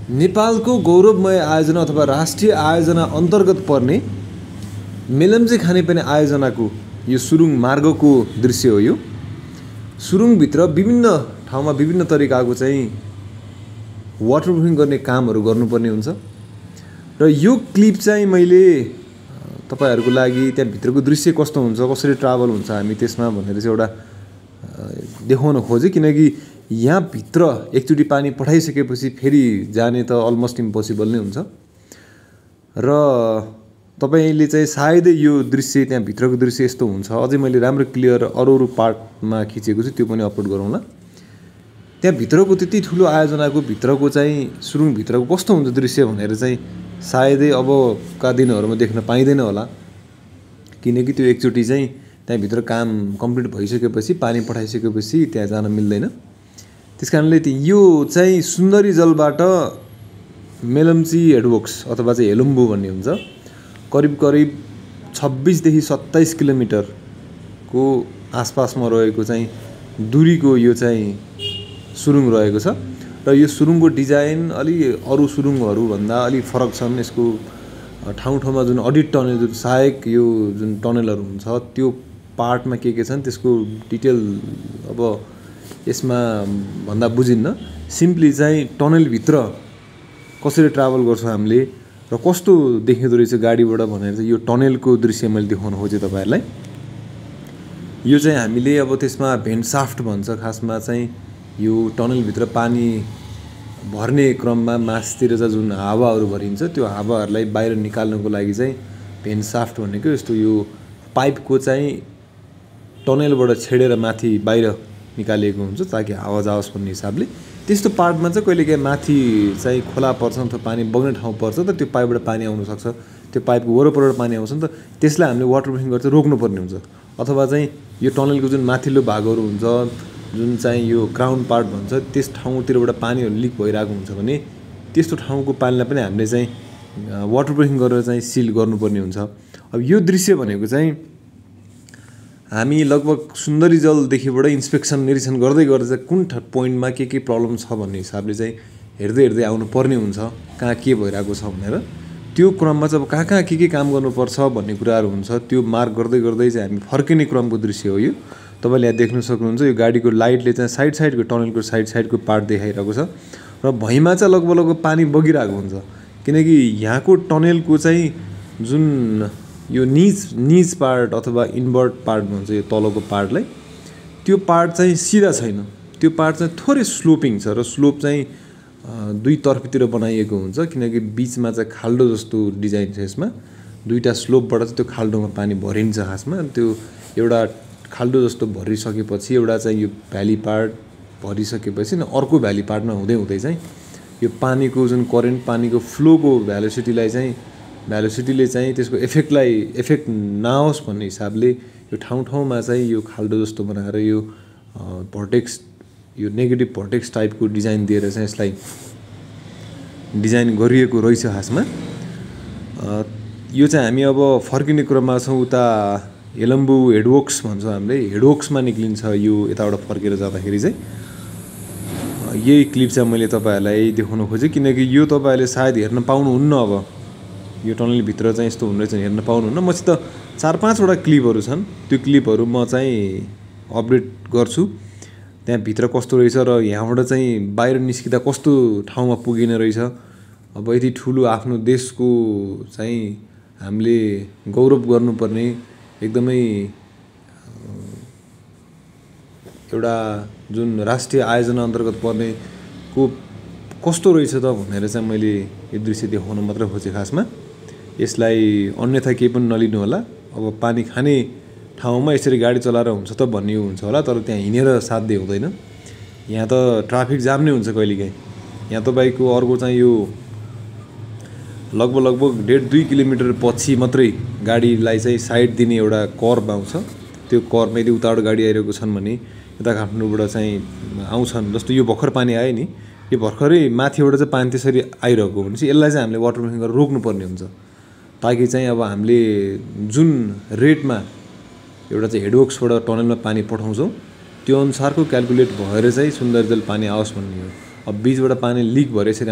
नेपालको गौरवमय आयोजना अथवा राष्ट्रिय आयोजना अन्तर्गत पर्ने मेलम्ची खानेपानी आयोजनाको यो सुरुङ मार्गको दृश्य हो। यो सुरुङभित्र विभिन्न ठाउँमा विभिन्न तरिकाको चाहिँ वाटरप्रुफिङ गर्ने कामहरू गर्नुपर्ने हुन्छ र यो क्लिप चाहिँ मैले तपाईहरुको लागि त्यहाँभित्रको दृश्य कस्तो हुन्छ, कसरी ट्राभल हुन्छ हामी त्यसमा भनेर चाहिँ एउटा देखाउन खोजेँ। किनकि यहाँ भित्र एकचोटी पानी पठाइसकेपछि फेरि जाने त अलमोस्ट इम्पोसिबल नै हुन्छ र तपाईले चाहिँ सायदै यो दृश्य त्यहाँ भित्रको दृश्य यस्तो हुन्छ। अझै मैले राम्रो क्लियर अरू पार्टमा खिचेको छु, त्यो पनि अपलोड गरौँला। त्यहाँ भित्रको त्यति ठुलो आयोजनाको भित्रको चाहिँ सुरुङ भित्रको कस्तो हुन्छ दृश्य भनेर चाहिँ सायदै अबका दिनहरुमा देख्न पाइदैन होला, किनकि त्यो एकचोटी चाहिँ त्यहाँ भित्र काम कम्प्लिट भइसकेपछि पानी पठाइसकेपछि त्यहाँ जान मिल्दैन। त्यसकारणले यो चाहिँ सुन्दरी जलबाट मेलम्ची हेडवर्क्स अथवा चाहिँ हेलम्बु भन्ने हुन्छ, करिब 26 देखि 27 किलोमिटरको आसपासमा रहेको चाहिँ दूरीको यो चाहिँ सुरुङ रहेको छ र यो सुरुङको डिजाइन अलि अरु सुरुङहरु भन्दा अलि फरक छन्। यसको ठाउँ-ठाउँमा जुन अडिट टनल जुन सहायक यो जुन टनलहरु हुन्छ त्यो पार्टमा के छन् त्यसको डिटेल अब यसमा भन्दा बुझिन्न। सिम्पली चाहिँ टनल भित्र कसरी ट्राभल गर्छौं हामीले र कस्तो देखिँदो रहेछ गाडीबाट भनेर चाहिँ यो टनलको दृश्य मैले देखाउन खोजेँ तपाईहरुलाई। यो चाहिँ हामीले अब त्यसमा भेन्ट शाफ्ट भन्छ, खासमा चाहिँ यो टनल भित्र पानी भर्ने क्रममा मासतिर चाहिँ जुन हावाहरु भरिन्छ त्यो हावाहरुलाई बाहिर निकाल्नको लागि चाहिँ भेन्ट शाफ्ट भनेको यस्तो यो पाइपको चाहिँ टनलबाट छेडेर माथि बाहिर निकालिएको हुन्छ ताकि हावा जाओस् भन्ने हिसाबले। त्यस्तो पार्टमा चाहिँ कहिलेकाहीँ माथि चाहिँ खोला पर्छ अथवा पानी बग्ने ठाउँ पर्छ त त्यो पाइपबाट पानी आउन सक्छ, त्यो पाइपको वरपरबाट पानी आउँछ नि त, त्यसलाई हामीले वाटरप्रुफिङ गरेर रोक्नु पर्ने हुन्छ। अथवा चाहिँ यो टनलको जुन माथिल्लो भागहरु हुन्छ जुन चाहिँ यो क्राउन पार्ट भन्छ त्यस ठाउँतिरबाट पानीहरु लिक भइरहेको हुन्छ भने त्यस्तो ठाउँको पानीलाई पनि हामीले चाहिँ वाटरप्रुफिङ गरेर चाहिँ सिल गर्नुपर्ने हुन्छ। अब यो दृश्य भनेको चाहिँ हामी लगभग सुन्दरी जलदेखिबाट इन्स्पेक्सन निरीक्षण गर्दै गर्दै कुन पोइन्टमा के प्रब्लम छ भन्ने हिसाबले चाहिँ हेर्दै आउनु पर्ने हुन्छ, कहाँ के भइरहेको छ भनेर। त्यो क्रममा चाहिँ अब कहाँ के काम गर्नुपर्छ भन्ने कुराहरु हुन्छ, त्यो मार्क गर्दै चाहिँ हामी फर्किने क्रमको दृश्य हो यो। तपाईले यहाँ देख्न सक्नुहुन्छ यो गाडीको लाइटले चाहिँ साइडको टनलको साइडको पार्ट देखाइरहेको छ र भुइँमा चाहिँ लगभग पानी बगिरहेको हुन्छ, किनकि यहाँको टनलको चाहिँ जुन यो नीच पार्ट अथवा इन्भर्ट पार्ट भन्छ यो तलको पार्टलाई, त्यो पार्ट चाहिँ सिधा छैन, त्यो पार्ट चाहिँ थोरै स्लोपिङ छ र स्लोप चाहिँ दुई तर्फतिर बनाइएको हुन्छ किनकि बीचमा चाहिँ खाल्डो जस्तो डिजाइन छ। यसमा दुईटा स्लोपबाट चाहिँ त्यो खाल्डोमा पानी भरिन्छ। खासमा त्यो एउटा खाल्डो जस्तो भरिसकेपछि एउटा चाहिँ यो भ्याली पार्ट भरिसकेपछि न अर्को भ्याली पार्टमा हुँदै चाहिँ यो पानीको जुन करेन्ट पानीको फ्लोको भेलोसिटीले चाहिँ त्यसको इफेक्ट नआओस् भन्ने हिसाबले यो ठाउँमा चाहिँ यो खाल्डो जस्तो बनाएर यो भर्टेक्स यो नेगेटिभ भर्टेक्स टाइपको डिजाइन दिएर चाहिँ यसलाई डिजाइन गरिएको रहेछ। खासमा यो चाहिँ हामी अब फर्किने क्रममा छौं, उता हेलम्बु हेडवर्क्स भन्छौं हामीले, हेडवर्क्समा निक्लिन्छ यो यताबाट फर्केर जाँदाखेरि चाहिँ। यही क्लिप चाहिँ मैले तपाईहरुलाई देखाउन खोजेँ किनकि यो तपाईहरुले सायद हेर्न पाउनुहुन्न। अब यो टनल भित्र चाहिँ यस्तो हुँदैछ हेर्न पाउनुहुन्न। मसित 4-5 वटा क्लिपहरु छन्, त्यो क्लिपहरु म चाहिँ अपडेट गर्छु त्यहाँ भित्र कस्तो रहेछ र यहाँबाट चाहिँ बाहिर निस्किदा कस्तो ठाउँमा पुगिने रहेछ। अब यति ठुलो आफ्नो देशको चाहिँ हामीले गौरव गर्नुपर्ने एकदमै एउटा जुन राष्ट्रिय आयोजना अन्तर्गत पर्ने को कस्तो रहेछ त भनेर चाहिँ मैले यो दृश्य देखाउन मात्र खोजेँ। खासमा यसलाई अन्यथा केही पनि नलिनु होला। अब पानी खाने ठाउँमा यसरी गाडी चलाएर हुन्छ त भन्ने हुन्छ होला, तर त्यहाँ हिँडेर साध्य हुँदैन। यहाँ त ट्राफिक जाम नै हुन्छ कहिलेकाहीँ। यहाँ तपाईको अर्को चाहिँ यो लगभग 1.5-2 किलोमिटर पछि मात्रै गाडीलाई चाहिँ साइड दिने एउटा कर्ब आउँछ। त्यो कर्बमा यदि उताबाट गाडी आइरहेको छन् भने यता काठमाडौँबाट चाहिँ आउँछन्, जस्तो यो भर्खर पानी आयो नि, यो भर्खरै माथिबाट चाहिँ पानी त्यसरी आइरहेको हुन्छ, यसलाई चाहिँ हामीले वाटरप्रुफिङ गरेर रोक्नुपर्ने हुन्छ ताकि चाहिँ अब हामीले जुन रेटमा एउटा चाहिँ हेडवर्क्सबाट टनलमा पानी पठाउँछौं त्यो अनुसारको क्याल्कुलेट भएर चाहिँ सुन्दरजल पानी आओस् भन्ने हो। अब बीचबाट पानी लिक भएर यसरी